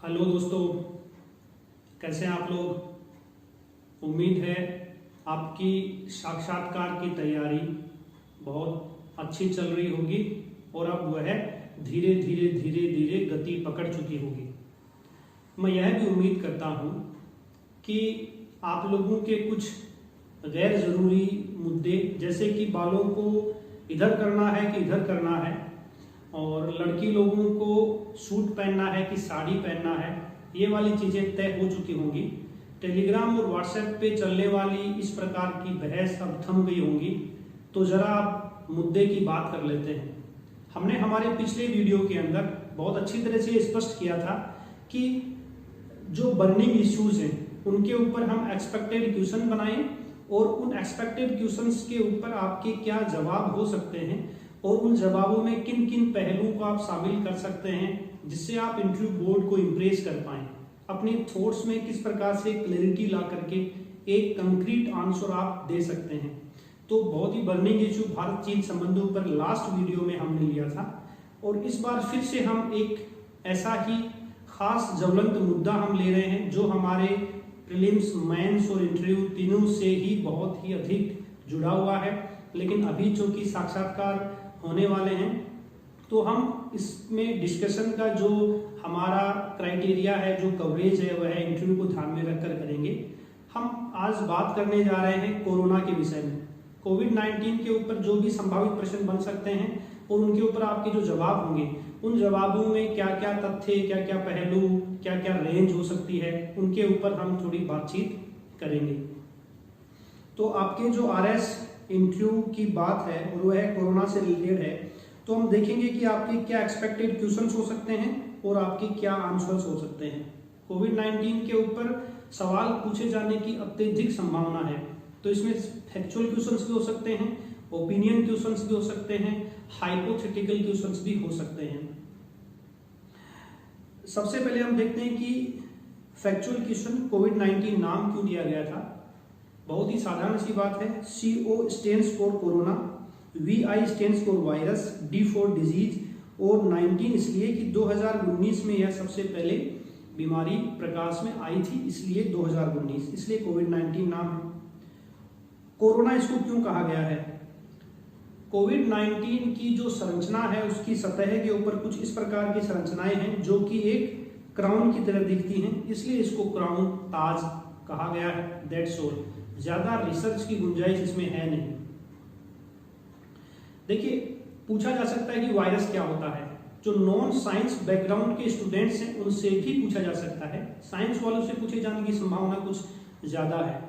Hello दोस्तों, कैसे हैं आप लोग। उम्मीद है आपकी साक्षात्कार की तैयारी बहुत अच्छी चल रही होगी और अब वह धीरे धीरे गति पकड़ चुकी होगी। मैं यह भी उम्मीद करता हूं कि आप लोगों के कुछ गैर ज़रूरी मुद्दे, जैसे कि बालों को इधर करना है कि इधर करना है, और लड़की लोगों को सूट पहनना है कि साड़ी पहनना है, ये वाली चीज़ें तय हो चुकी होंगी। टेलीग्राम और व्हाट्सएप पे चलने वाली इस प्रकार की बहस अब थम गई होंगी। तो ज़रा आप मुद्दे की बात कर लेते हैं। हमने हमारे पिछले वीडियो के अंदर बहुत अच्छी तरह से स्पष्ट किया था कि जो बर्निंग इश्यूज हैं उनके ऊपर हम एक्सपेक्टेड क्वेश्चन बनाएं और उन एक्सपेक्टेड क्वेश्चंस के ऊपर आपके क्या जवाब हो सकते हैं और उन जवाबों में किन किन पहलुओं को आप शामिल कर सकते हैं जिससे आप इंटरव्यू बोर्ड को इम्प्रेस कर पाएं। अपने थॉट्स में किस प्रकार से क्लैरिटी ला करके एक कंक्रीट आंसर आप दे सकते हैं। तो बहुत ही बर्निंग इशू भारत चीन संबंधों पर लास्ट वीडियो में हमने लिया था, और इस बार फिर से हम एक ऐसा ही खास ज्वलंत मुद्दा हम ले रहे हैं जो हमारे प्रीलिम्स, मेंस और इंटरव्यू तीनों से ही बहुत ही अधिक जुड़ा हुआ है। लेकिन अभी चूंकि साक्षात्कार होने वाले हैं तो हम इसमें डिस्कशन का जो हमारा क्राइटेरिया है, जो कवरेज है, वह इंटरव्यू को ध्यान में रखकर करेंगे। हम आज बात करने जा रहे हैं कोरोना के विषय में। कोविड-19 के ऊपर जो भी संभावित प्रश्न बन सकते हैं और उनके ऊपर आपके जो जवाब होंगे, उन जवाबों में क्या क्या तथ्य, क्या क्या पहलू, क्या क्या रेंज हो सकती है, उनके ऊपर हम थोड़ी बातचीत करेंगे। तो आपके जो आरएस इंटरव्यू की बात है और वह कोरोना से रिलेटेड है, तो हम देखेंगे कि आपके क्या एक्सपेक्टेड क्वेश्चंस हो सकते हैं और आपके क्या आंसर्स हो सकते हैं। कोविड-19 के ऊपर सवाल पूछे जाने की अत्यधिक संभावना है, तो इसमें फैक्चुअल क्वेश्चंस भी हो सकते हैं, ओपिनियन क्वेश्चंस भी हो सकते हैं, हाइपोथेटिकल क्वेश्चंस भी हो सकते हैं। सबसे पहले हम देखते हैं कि फैक्चुअल क्वेश्चन कोविड-19 नाम क्यों दिया गया था। बहुत ही साधारण सी बात है। CO stands for corona, VI stands for virus, D for disease, और 19 इसलिए कि 2019 में यह सबसे पहले बीमारी प्रकाश में आई थी, इसलिए 2019, इसलिए कोविड-19 नाम है। कोरोना इसको क्यों कहा गया है। कोविड-19 की जो संरचना है उसकी सतह के ऊपर कुछ इस प्रकार की संरचनाएं हैं जो कि एक क्राउन की तरह दिखती हैं, इसलिए इसको क्राउन, ताज कहा गया है। That's all. ज्यादा रिसर्च की गुंजाइश इसमें है नहीं। देखिए, पूछा जा सकता है कि वायरस क्या होता है। जो नॉन साइंस बैकग्राउंड के स्टूडेंट्स हैं उनसे भी पूछा जा सकता है, साइंस वालों से पूछे जाने की संभावना कुछ ज्यादा है।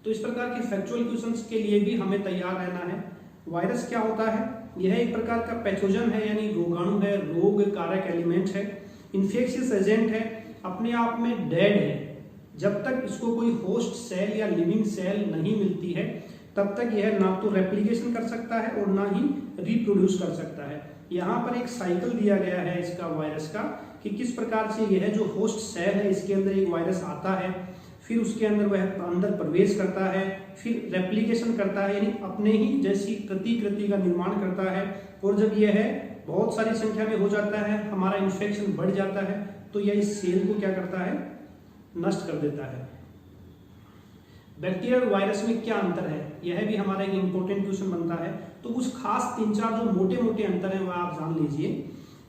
तो इस प्रकार के फैक्चुअल क्वेश्चंस के लिए भी हमें तैयार रहना है। वायरस क्या होता है। यह एक प्रकार का पैथोजन है, यानी रोगाणु है, रोग कारक एलिमेंट है, इन्फेक्शियस एजेंट है, अपने आप में डेड है। जब तक इसको कोई होस्ट सेल या लिविंग सेल नहीं मिलती है तब तक यह ना तो रेप्लिकेशन कर सकता है और ना ही रिप्रोड्यूस कर सकता है। यहाँ पर एक साइकिल दिया गया है इसका, वायरस का, कि किस प्रकार से यह जो होस्ट सेल है इसके अंदर एक वायरस आता है, फिर उसके अंदर वह अंदर प्रवेश करता है, फिर रेप्लिकेशन करता है, यानी अपने ही जैसी प्रतिकृति का निर्माण करता है, और जब यह बहुत सारी संख्या में हो जाता है, हमारा इन्फेक्शन बढ़ जाता है, तो यह इस सेल को क्या करता है, नष्ट कर देता है। बैक्टीरिया और वायरस में क्या अंतर है, यह भी हमारा एक इंपॉर्टेंट क्वेश्चन बनता है। तो कुछ खास 3-4 जो मोटे मोटे अंतर है वह आप जान लीजिए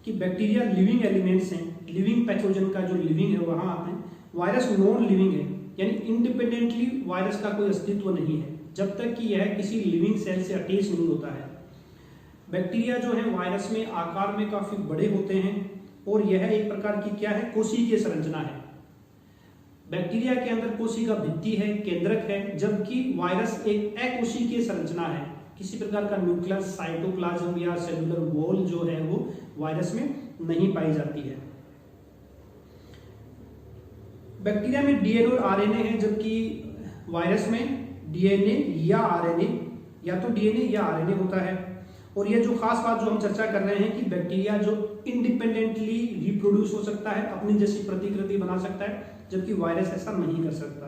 कि बैक्टीरिया लिविंग एलिमेंट्स हैं, लिविंग पैथोजन का जो लिविंग है वहां आते हैं। वायरस नॉन लिविंग है, यानी इंडिपेंडेंटली वायरस का कोई अस्तित्व नहीं है जब तक कि यह किसी लिविंग सेल से अटैच नहीं होता है। बैक्टीरिया जो है वायरस में आकार में काफी बड़े होते हैं, और यह एक प्रकार की क्या है, कोशिकीय संरचना है। बैक्टीरिया के अंदर कोशिका भित्ति है, केंद्रक है, जबकि वायरस एक अकोशिकीय संरचना है। किसी प्रकार का न्यूक्लियस, साइटोप्लाज्म या सेलुलर वॉल जो है वो वायरस में नहीं पाई जाती है। बैक्टीरिया में डीएनए और आरएनए है, जबकि वायरस में डीएनए या आरएनए, या तो डीएनए या आरएनए होता है। और यह जो खास बात जो हम चर्चा कर रहे हैं कि बैक्टीरिया जो इंडिपेंडेंटली रिप्रोड्यूस हो सकता है, अपनी जैसी प्रतिकृति बना सकता है, जबकि वायरस ऐसा नहीं कर सकता।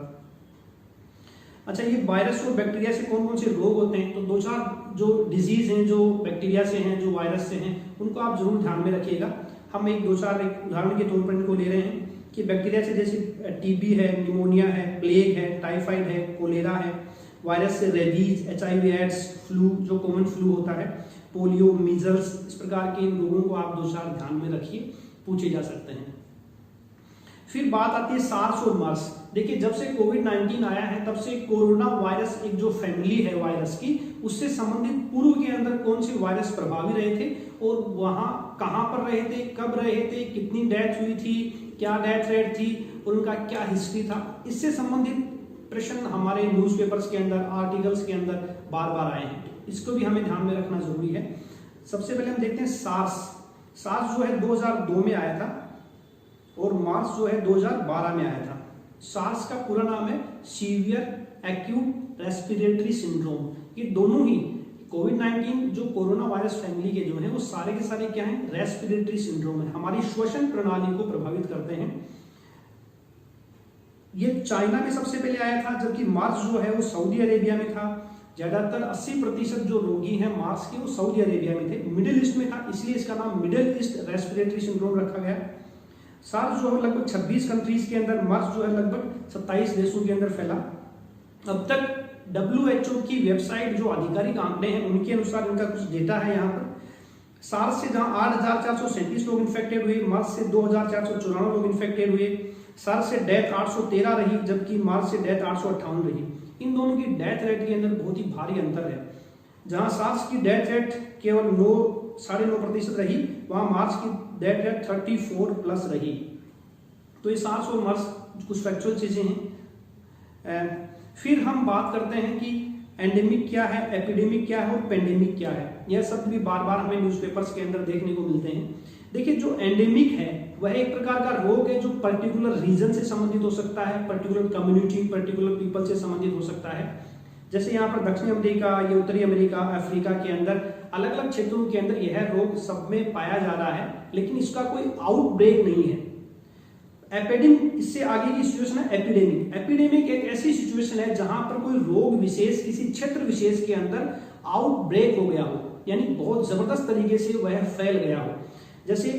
अच्छा, ये वायरस और बैक्टीरिया से कौन कौन से रोग होते हैं, तो 2-4 जो डिजीज हैं जो बैक्टीरिया से हैं, जो वायरस से हैं, उनको आप जरूर ध्यान में रखिएगा। हम एक उदाहरण के तौर पर इनको ले रहे हैं कि बैक्टीरिया से जैसे टीबी है, निमोनिया है, प्लेग है, टाइफाइड है, कोलेरा है, वायरस से रेबीज, HIV एड्स, फ्लू जो कॉमन फ्लू होता है, पोलियो, मीजल्स, इस प्रकार के इन रोगों को आप 2-4 ध्यान में रखिए, पूछे जा सकते हैं। फिर बात आती है सार्स और मार्स। देखिए जब से कोविड-19 आया है तब से कोरोना वायरस एक जो फैमिली है वायरस की, उससे संबंधित पूर्व के अंदर कौन से वायरस प्रभावी रहे थे और वहां कहां पर रहे थे, कब रहे थे, कितनी डेथ हुई थी, क्या डेथ रेट थी और उनका क्या हिस्ट्री था, इससे संबंधित प्रश्न हमारे न्यूज़पेपर्स के अंदर, आर्टिकल्स के अंदर बार बार आए हैं, इसको भी हमें ध्यान में रखना जरूरी है। सबसे पहले हम देखते हैं सार्स जो है 2002 में आया था और मार्स जो है 2012 में आया था। सार्स का पूरा नाम है सीवियर एक्यूट रेस्पिरेटरी सिंड्रोम। ये दोनों ही कोविड-19 जो कोरोना वायरस फैमिली के जो हैं वो सारे के सारे क्या हैं, रेस्पिरेटरी सिंड्रोम है, हमारी श्वसन प्रणाली को प्रभावित करते हैं। ये चाइना में सबसे पहले आया था, जबकि मार्स जो है वो सऊदी अरेबिया में था। ज्यादातर 80% जो रोगी हैं मार्स के वो सऊदी अरेबिया में थे, मिडिल ईस्ट में था, इसलिए इसका नाम मिडिल ईस्ट रेस्पिरेटरी सिंड्रोम रखा गया। सार्स जो है लगभग 26 कंट्रीज के अंदर, मार्स जो है लगभग 27 देशों के अंदर फैला। अब तक WHO की वेबसाइट जो आधिकारिक आंकड़े हैं उनके अनुसार इनका कुछ डेटा है यहाँ पर। सार्स से जहां 8,437 लोग इन्फेक्टेड हुए, मार्स से 2,494 लोग इन्फेक्टेड हुए। सार्स से डेथ 813 रही, जबकि मार्स से डेथ 858 रही। इन दोनों की डेथ रेट के अंदर बहुत ही भारी अंतर है। जहां सार्स की डेथ रेट केवल 9.5% रही, वहां मार्स की डेथ रेट 34+ रही। तो ये सार्स और मार्स कुछ फैक्चुअल चीजें हैं। फिर हम बात करते हैं कि एंडेमिक क्या है, एपिडेमिक क्या है और पेंडेमिक क्या है। यह शब्द भी बार बार हमें न्यूज़पेपर्स के अंदर देखने को मिलते हैं। देखिए जो एंडेमिक है वह एक प्रकार का रोग है जो पर्टिकुलर रीजन से संबंधित हो सकता है, पर्टिकुलर कम्युनिटी, पर्टिकुलर पीपल से संबंधित हो सकता है। जैसे यहाँ पर दक्षिण अमेरिका या उत्तरी अमेरिका, अफ्रीका के अंदर अलग अलग क्षेत्रों के अंदर यह रोग सब में पाया जा रहा है, लेकिन इसका कोई आउटब्रेक नहीं है। एपिडेमिक, इससे आगे की सिचुएशन है एपिडेमिक। एपिडेमिक एक ऐसी सिचुएशन है जहां पर कोई रोग विशेष किसी क्षेत्र विशेष के अंदर आउटब्रेक हो गया हो, यानी बहुत जबरदस्त तरीके से वह फैल गया हो। जैसे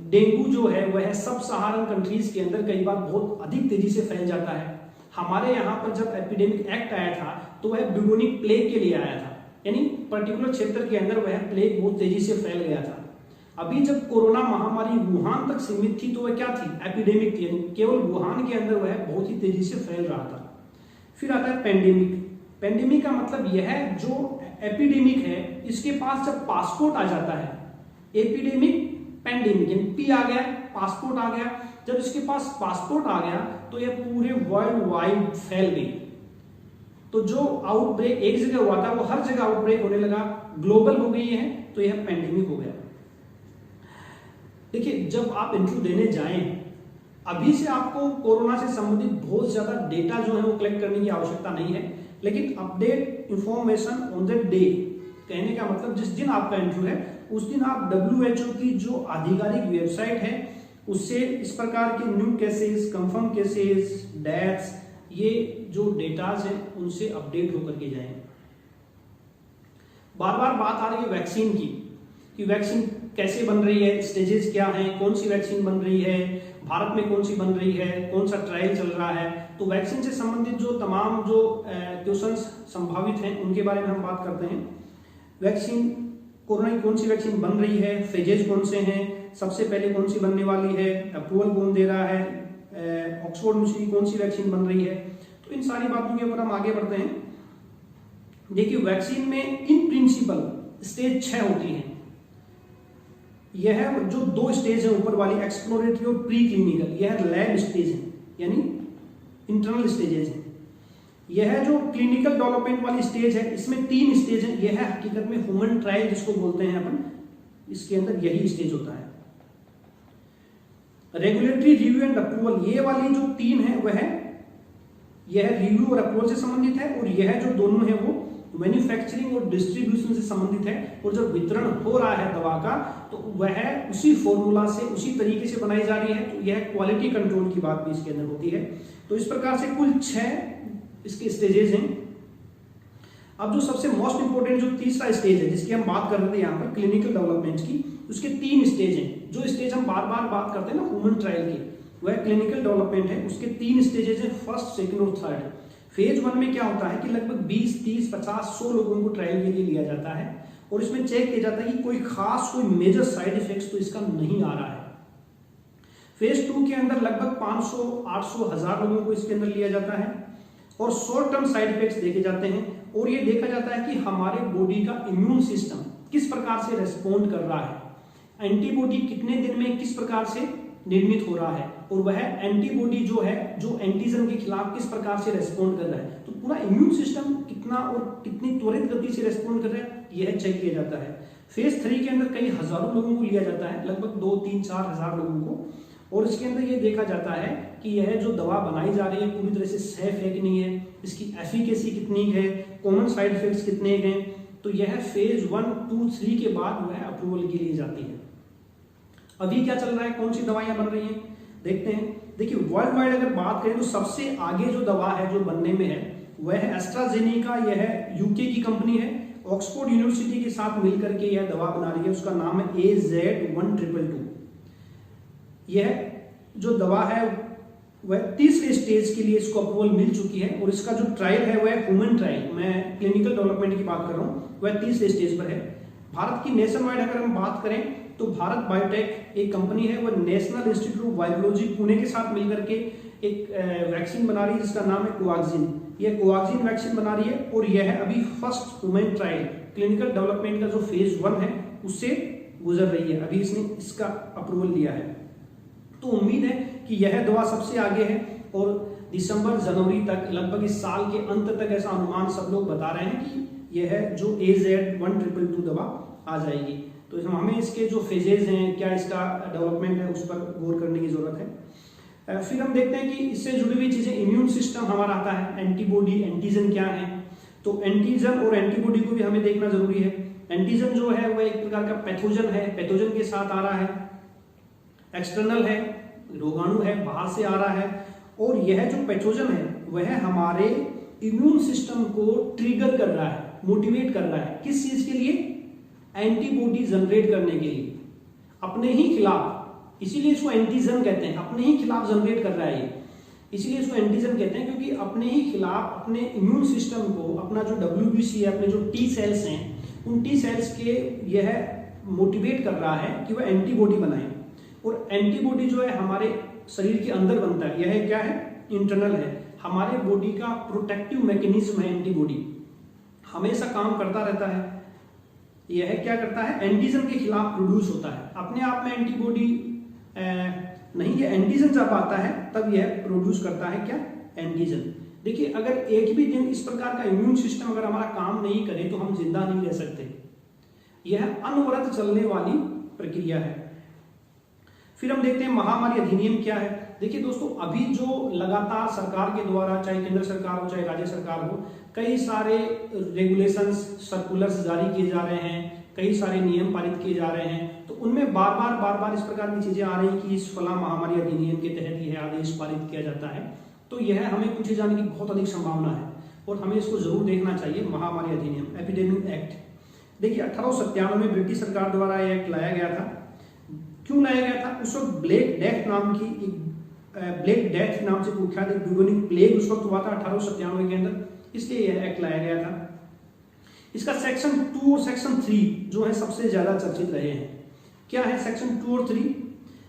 डेंगू जो है वह सब सहारन कंट्रीज के अंदर कई बार बहुत अधिक तेजी से फैल जाता है। हमारे यहाँ पर जब एपिडेमिक एक्ट आया था तो वह ब्यूबोनिक प्लेग के लिए आया था, यानी पर्टिकुलर क्षेत्र के अंदर वह प्लेग बहुत तेजी से फैल गया था। अभी जब कोरोना महामारी वुहान तक सीमित थी तो वह क्या थी, एपिडेमिक थी, यानी केवल वुहान के अंदर वह बहुत ही तेजी से फैल रहा था। फिर आता है पेंडेमिक। पेंडेमिक का मतलब यह है जो एपिडेमिक है इसके पास जब पासपोर्ट आ जाता है, एपिडेमिक पेंडेमिक यानी पी आ गया, पासपोर्ट आ गया, जब इसके पास पासपोर्ट आ गया तो यह पूरे वर्ल्ड वाइड फैल गई। तो जो आउटब्रेक एक जगह हुआ था वो हर जगह आउटब्रेक होने लगा, ग्लोबल हो गई है, तो यह पेंडेमिक हो गया। देखिए जब आप इंटरव्यू देने जाएं, अभी से आपको कोरोना से संबंधित बहुत ज्यादा डेटा जो है वो कलेक्ट करने की आवश्यकता नहीं है, लेकिन update information on the day, कहने का मतलब जिस दिन आपका इंटरव्यू है उस दिन आप WHO की जो आधिकारिक वेबसाइट है उससे इस प्रकार के new cases, confirm cases, deaths, ये जो डेटाज हैं उनसे अपडेट होकर के जाएं। बार बार बात आ रही है वैक्सीन की कि वैक्सीन कैसे बन रही है, स्टेजेस क्या हैं, कौन सी वैक्सीन बन रही है, भारत में कौन सी बन रही है, कौन सा ट्रायल चल रहा है। तो वैक्सीन से संबंधित जो तमाम जो क्वेश्चंस संभावित हैं उनके बारे में हम बात करते हैं। वैक्सीन, कोरोना की कौन सी वैक्सीन बन रही है, फेजेज कौन से हैं, सबसे पहले कौन सी बनने वाली है, अप्रूवल कौन दे रहा है, ऑक्सफोर्ड यूनिवर्सिटी कौन सी वैक्सीन बन रही है। तो इन सारी बातों के ऊपर हम आगे बढ़ते हैं। देखिए वैक्सीन में इन प्रिंसिपल स्टेज 6 होती हैं। यह जो 2 स्टेज है ऊपर वाली, एक्सप्लोरेटरी और प्री क्लिनिकल, यह लैब स्टेज है यानी इंटरनल स्टेजेस है। यह जो क्लिनिकल डेवलपमेंट वाली स्टेज है इसमें 3 स्टेज है। यह है हकीकत में ह्यूमन ट्रायल जिसको बोलते हैं अपन, इसके अंदर यही स्टेज होता है। रेगुलेटरी रिव्यू एंड अप्रूवल, ये वाली जो 3 है वह यह रिव्यू और अप्रूवल से संबंधित है, और यह जो दोनों है वो मैन्युफैक्चरिंग और डिस्ट्रीब्यूशन से संबंधित है। और जब वितरण हो रहा है दवा का तो वह उसी फॉर्मूला से उसी तरीके से बनाई जा रही है, तो यह क्वालिटी कंट्रोल की बात भी इसके अंदर होती है। तो इस प्रकार से कुल 6 इसके स्टेजेस हैं। अब जो सबसे मोस्ट इंपोर्टेंट जो तीसरा स्टेज है जिसकी हम बात कर रहे थे यहाँ पर क्लिनिकल डेवलपमेंट की, उसके 3 स्टेज हैं जो स्टेज हम बार बार बात करते हैं ना ह्यूमन ट्रायल की, वह क्लिनिकल डेवलपमेंट है। उसके 3 स्टेजेस हैं, फर्स्ट, सेकंड और थर्ड। फेज 1 में क्या होता है कि लगभग 20, 30, 50, 100 लोगों को ट्रायल के लिए लिया जाता है और इसमें चेक किया जाता है कि कोई खास कोई मेजर साइड इफेक्ट्स तो इसका नहीं आ रहा है। फेज 2 के अंदर लगभग 500, 800, 1000 लोगों को इसके अंदर लिया जाता है और शॉर्ट टर्म साइड इफेक्ट्स देखे जाते हैं और ये देखा जाता है कि हमारे बॉडी का इम्यून सिस्टम किस प्रकार से रेस्पॉन्ड कर रहा है, एंटीबॉडी कितने दिन में किस प्रकार से निर्मित हो रहा है और वह एंटीबॉडी जो है जो एंटीजन के खिलाफ किस प्रकार से रेस्पॉन्ड कर रहा है। तो पूरा इम्यून सिस्टम कितना और कितनी त्वरित गति से रेस्पॉन्ड कर रहा है यह चेक किया जाता है। फेज 3 के अंदर कई हजारों लोगों को लिया जाता है, लगभग 2, 3, 4 हजार लोगों को, और इसके अंदर यह देखा जाता है कि यह जो दवा बनाई जा रही है पूरी तरह से सेफ है कि नहीं है, इसकी एफिकेसी कितनी है, कॉमन साइड इफेक्ट्स कितने हैं। तो यह फेज 1, 2, 3 के बाद वह अप्रूवल के लिए जाती है। अभी क्या चल रहा है, कौन सी दवाइयां बन रही हैं देखते हैं। देखिए वर्ल्ड वाइड अगर बात करें तो सबसे आगे जो दवा है जो बनने में है वह है एस्ट्राजेनेका। यह यूके की कंपनी है, ऑक्सफोर्ड यूनिवर्सिटी के साथ मिलकर के यह दवा बना रही है, उसका नाम है AZ-1222। यह जो दवा है वह तीसरे स्टेज के लिए इसको अप्रूवल मिल चुकी है और इसका जो ट्रायल है वह ह्यूमन ट्रायल, मैं क्लिनिकल डेवलपमेंट की बात कर रहा हूँ, वह तीसरे स्टेज पर है। भारत की नेशन वाइड अगर हम बात करें तो भारत बायोटेक एक कंपनी है, वह national institute of virology Pune के साथ मिलकर के एक वैक्सीन बना रही है जिसका नाम है कोवैक्सीन। यह कोवैक्सीन वैक्सीन बना रही है और यह है अभी first human trial clinical development का जो फेज 1 है उससे गुजर रही है, अभी इसने इसका अप्रूवल लिया है। तो उम्मीद है कि यह दवा सबसे आगे है और दिसंबर जनवरी तक, लगभग इस साल के अंत तक ऐसा अनुमान सब लोग बता रहे हैं कि यह जो AZ-1222 दवा आ जाएगी। तो हमें इसके जो फेजेज हैं, क्या इसका डेवलपमेंट है, उस पर गौर करने की जरूरत है। फिर हम देखते हैं कि इससे जुड़ी हुई चीजें, इम्यून सिस्टम हमारा आता है, एंटीबॉडी, एंटीजन क्या है। तो एंटीजन और एंटीबॉडी को भी हमें देखना जरूरी है। एंटीजन जो है वह एक प्रकार का पैथोजन है, पैथोजन के साथ आ रहा है, एक्सटर्नल है, रोगाणु है, बाहर से आ रहा है, और यह जो पैथोजन है वह हमारे इम्यून सिस्टम को ट्रिगर कर रहा है, मोटिवेट कर रहा है, किस चीज के लिए, एंटीबॉडी जनरेट करने के लिए, अपने ही खिलाफ, इसीलिए इसको एंटीजन कहते हैं, अपने ही खिलाफ जनरेट कर रहा है ये, इसीलिए इसको एंटीजन कहते हैं, क्योंकि अपने ही खिलाफ अपने इम्यून सिस्टम को, अपना जो WBC है, अपने जो T सेल्स हैं, उन T सेल्स के यह मोटिवेट कर रहा है कि वह एंटीबॉडी बनाए। और एंटीबॉडी जो है हमारे शरीर के अंदर बनता है, यह क्या है, इंटरनल है, हमारे बॉडी का प्रोटेक्टिव मैकेनिज्म है। एंटीबॉडी हमेशा काम करता रहता है, यह क्या करता है, एंटीजन के खिलाफ प्रोड्यूस होता है, अपने आप में एंटीबॉडी नहीं, ये एंटीजन जब आता है तब यह प्रोड्यूस करता है क्या, एंटीजन। देखिए अगर एक भी दिन इस प्रकार का इम्यून सिस्टम अगर हमारा काम नहीं करे तो हम जिंदा नहीं रह सकते, यह अनवरत चलने वाली प्रक्रिया है। फिर हम देखते हैं महामारी अधिनियम क्या है। देखिए दोस्तों, अभी जो लगातार सरकार के द्वारा, चाहे केंद्र सरकार हो चाहे राज्य सरकार हो, कई सारे रेगुलेशंस, सर्कुलर्स जारी किए जा रहे हैं, कई सारे नियम पारित किए जा रहे हैं। तो उनमें बार बार इस प्रकार की चीजें आ रही हैं कि इस फला महामारी अधिनियम के तहत यह आदेश पारित किया जाता है। तो यह हमें पूछे जाने की बहुत अधिक संभावना है और हमें इसको जरूर देखना चाहिए। महामारी अधिनियम, एपिडेमिक एक्ट, देखिए 1897 में ब्रिटिश सरकार द्वारा यह एक्ट लाया गया था। क्यों लाया गया था, उस वक्त ब्लैक डेथ नाम की ब्लैक डेथ नाम से कुख्यात एक ब्यूबोनिक प्लेग उस वक्त हुआ था 1897 के अंदर, इसलिए यह एक्ट लाया गया था। इसका सेक्शन 2 और सेक्शन 3 जो है सबसे ज्यादा चर्चित रहे हैं। क्या है सेक्शन 2 और 3?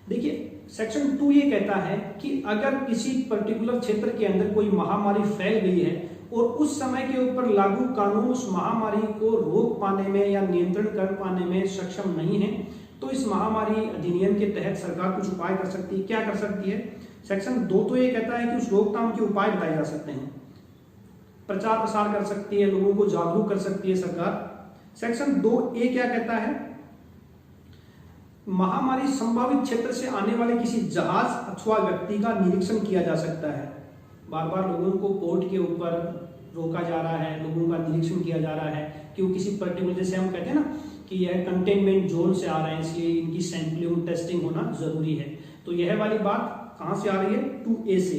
देखिए सेक्शन 2 ये कहता है कि अगर किसी पर्टिकुलर क्षेत्र के अंदर कोई महामारी फैल गई है और उस समय के ऊपर लागू कानून उस महामारी को रोक पाने में या नियंत्रण कर पाने में सक्षम नहीं है, तो इस महामारी अधिनियम के तहत सरकार कुछ उपाय कर सकती है। क्या कर सकती है? सेक्शन 2 तो ये कहता है कि उस रोकथाम के उपाय बताए जा सकते हैं, प्रचार प्रसार कर सकती है, लोगों को जागरूक कर सकती है सरकार। सेक्शन 2A क्या कहता है? महामारी संभावित क्षेत्र से आने वाले किसी जहाज अथवा व्यक्ति का निरीक्षण किया जा सकता है। बार बार लोगों को पोर्ट के ऊपर रोका जा रहा है, लोगों का निरीक्षण किया जा रहा है कि वो किसी पर्टिकुलर, जैसे हम कहते हैं ना कि यह कंटेनमेंट जोन से आ रहे हैं, इसलिए इनकी सैंपलिंग टेस्टिंग होना जरूरी है। तो यह वाली बात कहां से आ रही है? 2A से।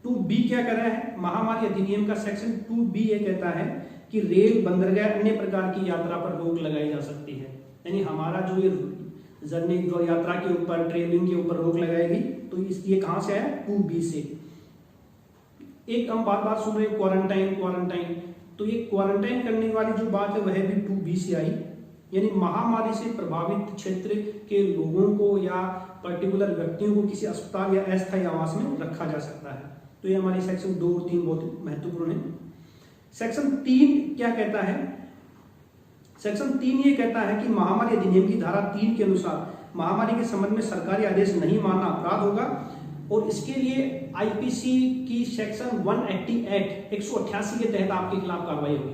2B क्या कर रहा है? महामारी अधिनियम का सेक्शन 2B ये कहता है कि रेल, बंदरगाह, अन्य प्रकार की यात्रा पर रोक लगाई जा सकती है। यानी हमारा जो ये जर्नी जो यात्रा के ऊपर, ट्रेवलिंग के ऊपर रोक लगाएगी। तो ये कहां से आया? 2B से। एक हम बात सुन रहे हैं क्वारंटाइन, तो ये क्वारंटाइन करने वाली जो बात है वह भी 2B से आई, यानी महामारी से प्रभावित क्षेत्र के लोगों को या पर्टिकुलर व्यक्तियों को किसी अस्पताल या अस्थायी आवास में रखा जा सकता है। तो ये हमारी सेक्शन 2 और 3 बहुत महत्वपूर्ण है। सेक्शन 3 क्या कहता है? सेक्शन 3 ये कहता है कि महामारी अधिनियम की धारा 3 के अनुसार महामारी के संबंध में सरकारी आदेश नहीं मानना अपराध होगा, और इसके लिए आईपीसी की सेक्शन 180 एक्ट 188 के तहत आपके खिलाफ कार्रवाई होगी।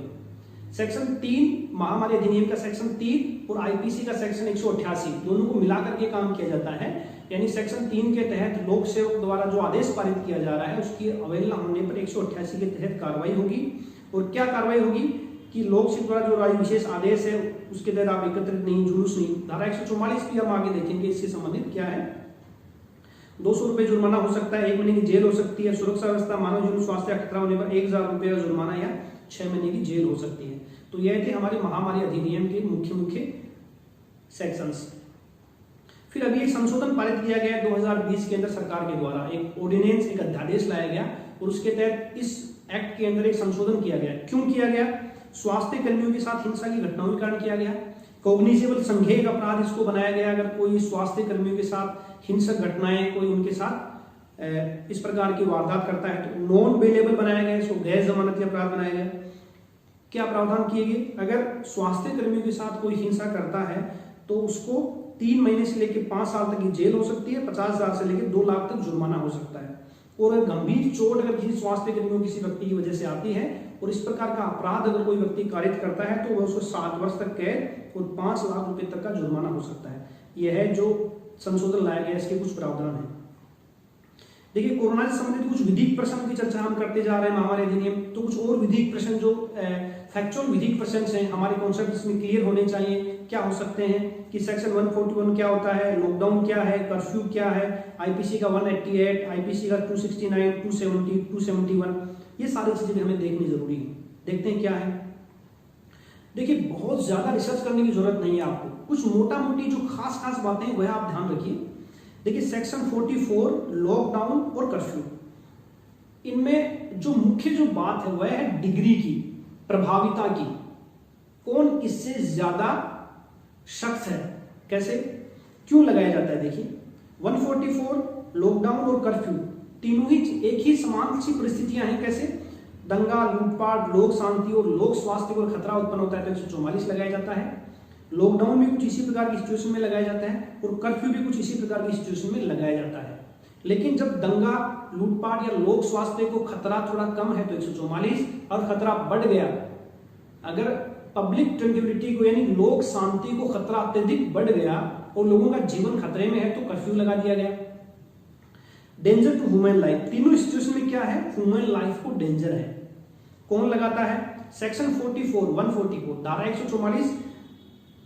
सेक्शन 3 महामारी अधिनियम का सेक्शन 3 और आईपीसी का सेक्शन 188 दोनों को मिलाकर के काम किया जाता है। यानी सेक्शन 3 के तहत लोक सेवक द्वारा जो आदेश पारित किया जा रहा है उसकी अवहेलना होने पर 188 के तहत कार्रवाई होगी। और क्या कार्रवाई होगी कि लोक सेवक द्वारा जो विशेष आदेश है उसके तहत आप एकत्रित नहीं, जुलूस नहीं। धारा 144 भी हम आगे देखेंगे, इससे संबंधित क्या है। 200 रुपए जुर्माना हो सकता है, 1 महीने की जेल हो सकती है, सुरक्षा व्यवस्था, मानव जीवन, स्वास्थ्य का खतरा होने पर 1000 रुपए का जुर्माना या 6 महीने की जेल हो सकती है। तो यह थे हमारे महामारी अधिनियम के मुख्य सेक्शंस। फिर अभी एक संशोधन पारित किया गया 2020 के अंदर सरकार के द्वारा, एक ऑर्डिनेंस, एक अध्यादेश लाया गया और उसके तहत इस एक्ट के अंदर एक संशोधन किया गया। क्यों किया गया? स्वास्थ्य कर्मियों के साथ हिंसा की घटनाओं के कारण किया गया। कॉग्निजेबल संज्ञेय अपराध इसको बनाया गया। अगर कोई स्वास्थ्य कर्मियों के साथ हिंसक घटनाएं, कोई उनके साथ इस प्रकार की वारदात करता है तो नॉन बेलेबल बनाया गया, इसको गैर जमानती अपराध बनाया गया। क्या प्रावधान किए गए? अगर स्वास्थ्य कर्मियों के साथ कोई हिंसा करता है तो उसको 3 महीने से लेकर 5 साल तक की जेल हो सकती है, 50,000 से लेकर 2 लाख तक जुर्माना हो सकता है। और गंभीर चोट अगर किसी स्वास्थ्य कर्मियों किसी व्यक्ति की वजह से आती है और इस प्रकार का अपराध अगर कोई व्यक्ति कारित करता है तो वह उसको 7 वर्ष तक कैद और 5 लाख रुपए तक का जुर्माना हो सकता है। यह है जो संशोधन लाया गया, इसके कुछ प्रावधान है। देखिए, कोरोना से संबंधित कुछ विधिक प्रश्न की चर्चा हम करते जा रहे हैं महामारी अधिनियम, तो कुछ और विधिक प्रश्न जो फैक्चुअल विधिक प्रश्न हैं हमारे कॉन्सेप्ट इसमें क्लियर होने चाहिए। क्या हो सकते हैं कि सेक्शन 141 क्या होता है, लॉकडाउन क्या है, कर्फ्यू क्या है, आईपीसी का 188, आईपीसी का 269, 270, 271, ये सारी चीजें हमें देखनी जरूरी है। देखते हैं क्या है। देखिए, बहुत ज्यादा रिसर्च करने की जरूरत नहीं है आपको, कुछ मोटा मोटी जो खास बातें हैं वह आप ध्यान रखिए। देखिए, सेक्शन 44 लॉकडाउन और कर्फ्यू, इनमें जो मुख्य जो बात है वह है डिग्री की, प्रभाविता की, कौन इससे ज्यादा शख्स है, कैसे, क्यों लगाया जाता है। देखिए, 144 लॉकडाउन और कर्फ्यू तीनों ही एक ही समान सी परिस्थितियां हैं। कैसे? दंगा, लूटपाट, लोक शांति और लोक स्वास्थ्य को खतरा उत्पन्न होता है तो 144 लगाया जाता है। लॉकडाउन भी कुछ इसी प्रकार की सिचुएशन में लगाया जाता है और कर्फ्यू भी कुछ इसी प्रकार की सिचुएशन में लगाया जाता है। लेकिन जब दंगा, लूटपाट या लोक स्वास्थ्य को खतरा थोड़ा कम है तो 144, और खतरा बढ़ गया, अगर पब्लिक ट्रैंक्विलिटी को यानी लोक शांति को खतरा अत्यधिक बढ़ गया और लोगों का जीवन खतरे में है तो कर्फ्यू लगा दिया गया। डेंजर टू ह्यूमन लाइफ, तीनों सिचुएशन में क्या है, ह्यूमन लाइफ को डेंजर है। कौन लगाता है? सेक्शन 44 144 धारा 144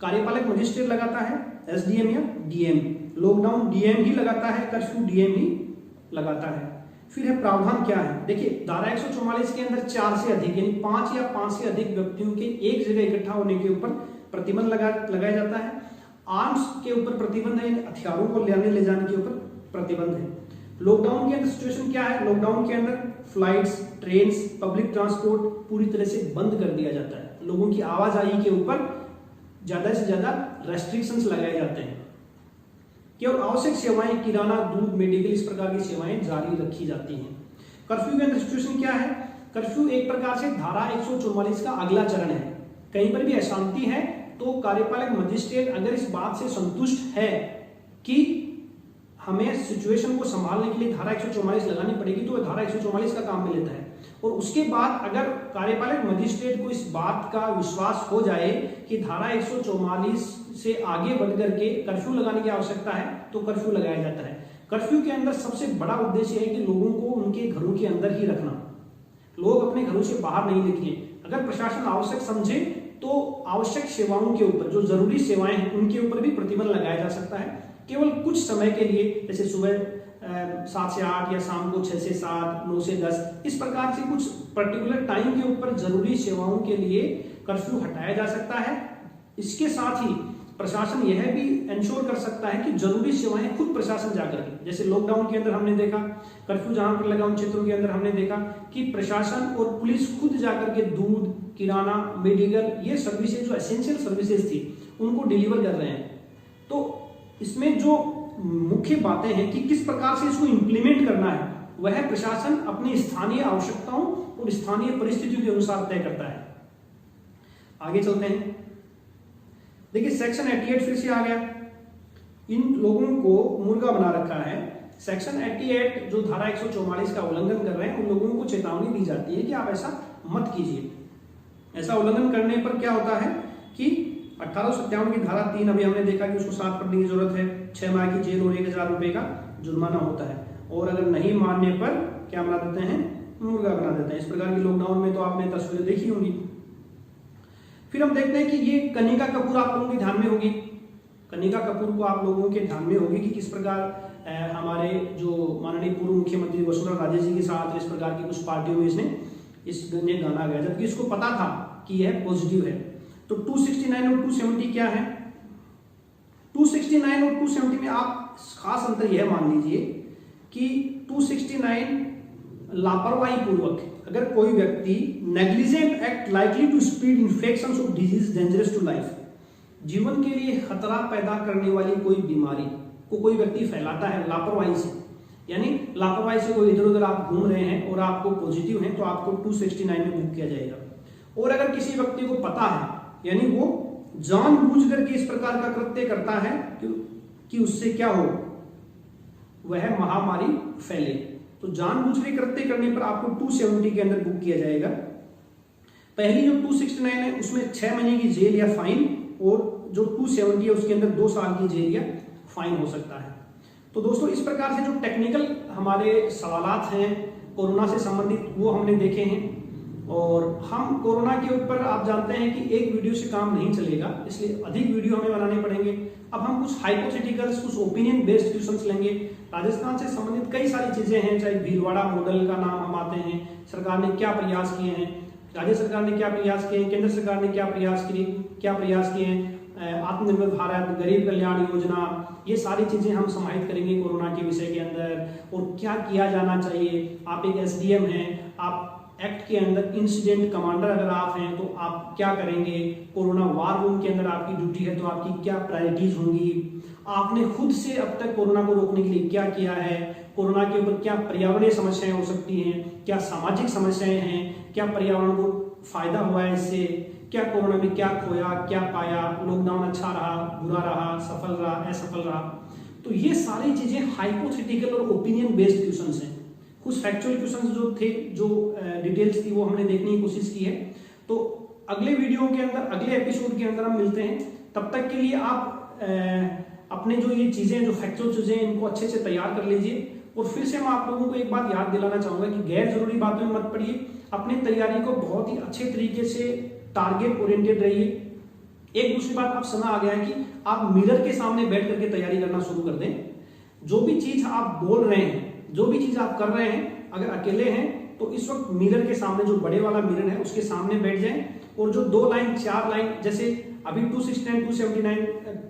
कार्यपालक मजिस्ट्रेट लगाता है, एसडीएम या डीएम। लॉकडाउन डीएम ही लगाता है, कर्फ्यू डीएम ही लगाता है। फिर है प्रावधान क्या है। देखिए, धारा 144 के अंदर 4 से अधिक यानी 5 या 5 से अधिक व्यक्तियों के एक जगह इकट्ठा होने के ऊपर प्रतिबंध लगाया जाता है। आर्म्स के ऊपर प्रतिबंध है, हथियारों को ले जाने के ऊपर प्रतिबंध है। लॉकडाउन के अंदर सिचुएशन क्या है? लॉकडाउन के अंदर फ्लाइट्स, ट्रेन्स, पब्लिक ट्रांसपोर्ट पूरी तरह से बंद कर दिया जाता है। लोगों की आवाजाही के ऊपर ज्यादा से ज्यादा रेस्ट्रिक्शंस लगाए जाते हैं। केवल आवश्यक सेवाएं, किराना, दूध, मेडिकल, इस प्रकार की सेवाएं जारी रखी जाती हैं। कर्फ्यू के अंदर सिचुएशन क्या है? कर्फ्यू एक प्रकार से धारा 144 का अगला चरण है। कहीं पर भी अशांति है तो कार्यपालक मजिस्ट्रेट अगर इस बात से संतुष्ट है कि हमें सिचुएशन को संभालने के लिए धारा 144 लगानी पड़ेगी तो वह धारा 144 का काम में लेता है। और उसके बाद अगर कार्यपालक मजिस्ट्रेट को इस बात का विश्वास हो जाए कि धारा 144 से आगे बढ़ करके कर्फ्यू लगाने की आवश्यकता है तो कर्फ्यू लगाया जाता है। कर्फ्यू के अंदर सबसे बड़ा उद्देश्य है कि लोगों को उनके घरों के अंदर ही रखना, लोग अपने घरों से बाहर नहीं निकले। अगर प्रशासन आवश्यक समझे तो आवश्यक सेवाओं के ऊपर, जो जरूरी सेवाएं हैं उनके ऊपर भी प्रतिबंध लगाया जा सकता है, केवल कुछ समय के लिए, जैसे सुबह 7 से 8 या शाम को 6 से 7, 9 से 10, इस प्रकार से कुछ पर्टिकुलर टाइम के ऊपर जरूरी सेवाओं के लिए कर्फ्यू हटाया जा सकता है। इसके साथ ही प्रशासन यह भी इंश्योर कर सकता है कि जरूरी सेवाएं खुद प्रशासन जाकर के, जैसे लॉकडाउन के अंदर हमने देखा, कर्फ्यू जहां पर लगा उन क्षेत्रों के अंदर हमने देखा कि प्रशासन और पुलिस खुद जाकर के दूध, किराना, मेडिकल, ये सर्विसेज जो एसेंशियल सर्विसेज थी उनको डिलीवर कर रहे हैं। तो इसमें जो मुख्य बातें हैं कि किस प्रकार से इसको इंप्लीमेंट करना है, वह प्रशासन अपनी स्थानीय आवश्यकताओं और स्थानीय परिस्थितियों के अनुसार तय करता है। आगे चलते हैं। देखिए सेक्शन 88 फिर से आ गया। इन लोगों को मुर्गा बना रखा है। सेक्शन 88 जो धारा 144 का उल्लंघन कर रहे हैं उन लोगों को चेतावनी दी जाती है कि आप ऐसा मत कीजिए। ऐसा उल्लंघन करने पर क्या होता है कि 1857 की धारा 3 अभी हमने देखा कि उसको 7 पढ़ने की जरूरत है, 6 माह की जेल और 1000 रुपए का जुर्माना होता है, और अगर नहीं मानने पर क्या बना देते हैं, मुर्गा बना देते हैं। इस प्रकार की लॉकडाउन में तो आपने तस्वीरें देखी होंगी। फिर हम देखते हैं कि ये कनिका कपूर आप लोगों के ध्यान में होगी। कनिका कपूर को आप लोगों के ध्यान में होगी कि किस प्रकार हमारे जो माननीय पूर्व मुख्यमंत्री वसुंधरा राजे जी के साथ इस प्रकार की कुछ पार्टियों में इसने गाना गाया, जबकि इसको पता था कि यह पॉजिटिव है। तो 269 और 270 क्या है? 269 और 270 में आप खास अंतर यह मान लीजिए कि 269 लापरवाही पूर्वक अगर कोई व्यक्ति negligent act likely to spread infections of disease dangerous to life, जीवन के लिए खतरा पैदा करने वाली कोई बीमारी को कोई व्यक्ति फैलाता है लापरवाही से, यानी लापरवाही से कोई इधर उधर आप घूम रहे हैं और आपको पॉजिटिव है तो आपको 269 में बुक किया जाएगा। और अगर किसी व्यक्ति को पता है, यानी वो जानबूझ करके इस प्रकार का कृत्य करता है कि उससे क्या हो, वह महामारी फैले, तो जानबूझ के कृत्य करने पर आपको 270 के अंदर बुक किया जाएगा। पहली जो 269 है उसमें 6 महीने की जेल या फाइन, और जो 270 है उसके अंदर 2 साल की जेल या फाइन हो सकता है। तो दोस्तों इस प्रकार से जो टेक्निकल हमारे सवालात हैं कोरोना से संबंधित वो हमने देखे हैं। और हम कोरोना के ऊपर आप जानते हैं कि एक वीडियो से काम नहीं चलेगा, इसलिए अधिक वीडियो हमें बनाने पड़ेंगे। अब हम कुछ हाइपोथेटिकल्स, कुछ ओपिनियन बेस्ड क्वेश्चंस लेंगे। राजस्थान से संबंधित कई सारी चीजें हैं, चाहे भीलवाड़ा मॉडल का नाम हम आते हैं, सरकार ने क्या प्रयास किए हैं, राज्य सरकार ने क्या प्रयास किए हैं, केंद्र सरकार ने क्या प्रयास किए हैं, आत्मनिर्भर भारत, गरीब कल्याण योजना, ये सारी चीजें हम समाहित करेंगे कोरोना के विषय के अंदर। और क्या किया जाना चाहिए, आप एक SDM हैं, आप एक्ट के अंदर इंसिडेंट कमांडर अगर आप हैं तो आप क्या करेंगे, कोरोना वार रूम के अंदर आपकी ड्यूटी है तो आपकी क्या प्रायोरिटीज होंगी, आपने खुद से अब तक कोरोना को रोकने के लिए क्या किया है, कोरोना के ऊपर क्या पर्यावरणीय समस्याएं हो सकती हैं, क्या सामाजिक समस्याएं हैं, क्या पर्यावरण को फायदा हुआ है इससे, क्या कोरोना में क्या खोया क्या पाया, लॉकडाउन अच्छा रहा, बुरा रहा, सफल रहा, असफल रहा। तो ये सारी चीजें हाइपोथेटिकल और ओपिनियन बेस्ड क्वेश्चंस हैं। कुछ फैक्चुअल क्वेश्चंस जो थे, जो डिटेल्स थी वो हमने देखने की कोशिश की है। तो अगले वीडियो के अंदर, अगले एपिसोड के अंदर हम मिलते हैं। तब तक के लिए आप अपने जो ये चीजें, जो फैक्चुअल चीजें, इनको अच्छे से तैयार कर लीजिए। और फिर से मैं आप लोगों को एक बात याद दिलाना चाहूंगा कि गैर जरूरी बातों में मत पड़िए, अपनी तैयारी को बहुत ही अच्छे तरीके से टारगेट ओरिएंटेड रहिए। एक दूसरी बात आप समय आ गया है कि आप मिरर के सामने बैठ करके तैयारी करना शुरू कर दें। जो भी चीज आप बोल रहे हैं, जो भी चीज आप कर रहे हैं, अगर अकेले हैं तो इस वक्त मिरर के सामने, जो बड़े वाला मिरर है उसके सामने बैठ जाएं और जो 2 लाइन 4 लाइन, जैसे अभी 269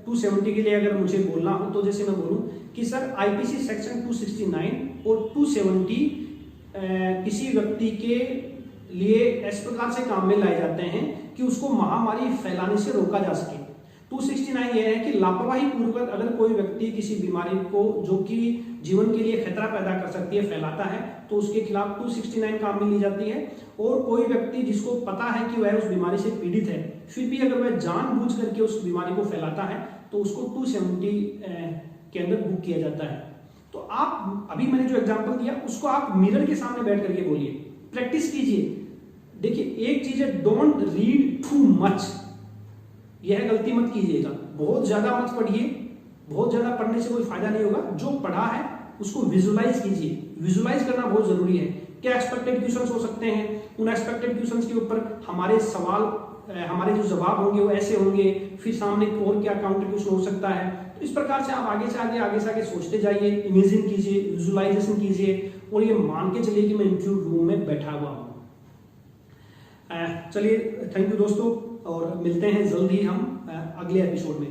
270 के लिए अगर मुझे बोलना हो तो जैसे मैं बोलूं कि सर IPC सेक्शन 269 और 270 किसी व्यक्ति के लिए इस प्रकार से काम में लाए जाते हैं कि उसको महामारी फैलाने से रोका जा सके। 269 यह है कि लापरवाही पूर्वक अगर कोई व्यक्ति किसी बीमारी को जो कि जीवन के लिए खतरा पैदा कर सकती है फैलाता है तो उसके खिलाफ 269 काम में ली जाती है। और कोई व्यक्ति जिसको पता है कि वह उस बीमारी से पीड़ित है फिर भी अगर वह जानबूझ करके उस बीमारी को फैलाता है तो उसको 270 के अंदर बुक किया जाता है। तो आप अभी मैंने जो एग्जाम्पल दिया उसको आप मिरर के सामने बैठ करके बोलिए, प्रैक्टिस कीजिए। देखिए एक चीज है, डोंट रीड टू मच, यह गलती मत कीजिएगा। बहुत ज्यादा मत पढ़िए, बहुत ज्यादा पढ़ने से कोई फायदा नहीं होगा। जो पढ़ा है उसको विजुलाइज कीजिए, विजुलाइज करना बहुत जरूरी है। क्या एक्सपेक्टेड क्वेश्चंस हो सकते हैं, उन एक्सपेक्टेड क्वेश्चंस के ऊपर हमारे सवाल, हमारे जो जवाब होंगे वो ऐसे होंगे, फिर सामने और क्या काउंटर क्वेश्चन हो सकता है। तो इस प्रकार से आप आगे से आगे सोचते जाइए, इमेजिन कीजिए, विजुलाइजेशन कीजिए और ये मान के चलिए कि मैं इंटरव्यू रूम में बैठा हुआ हूँ। चलिए, थैंक यू दोस्तों, और मिलते हैं जल्द ही हम अगले एपिसोड में।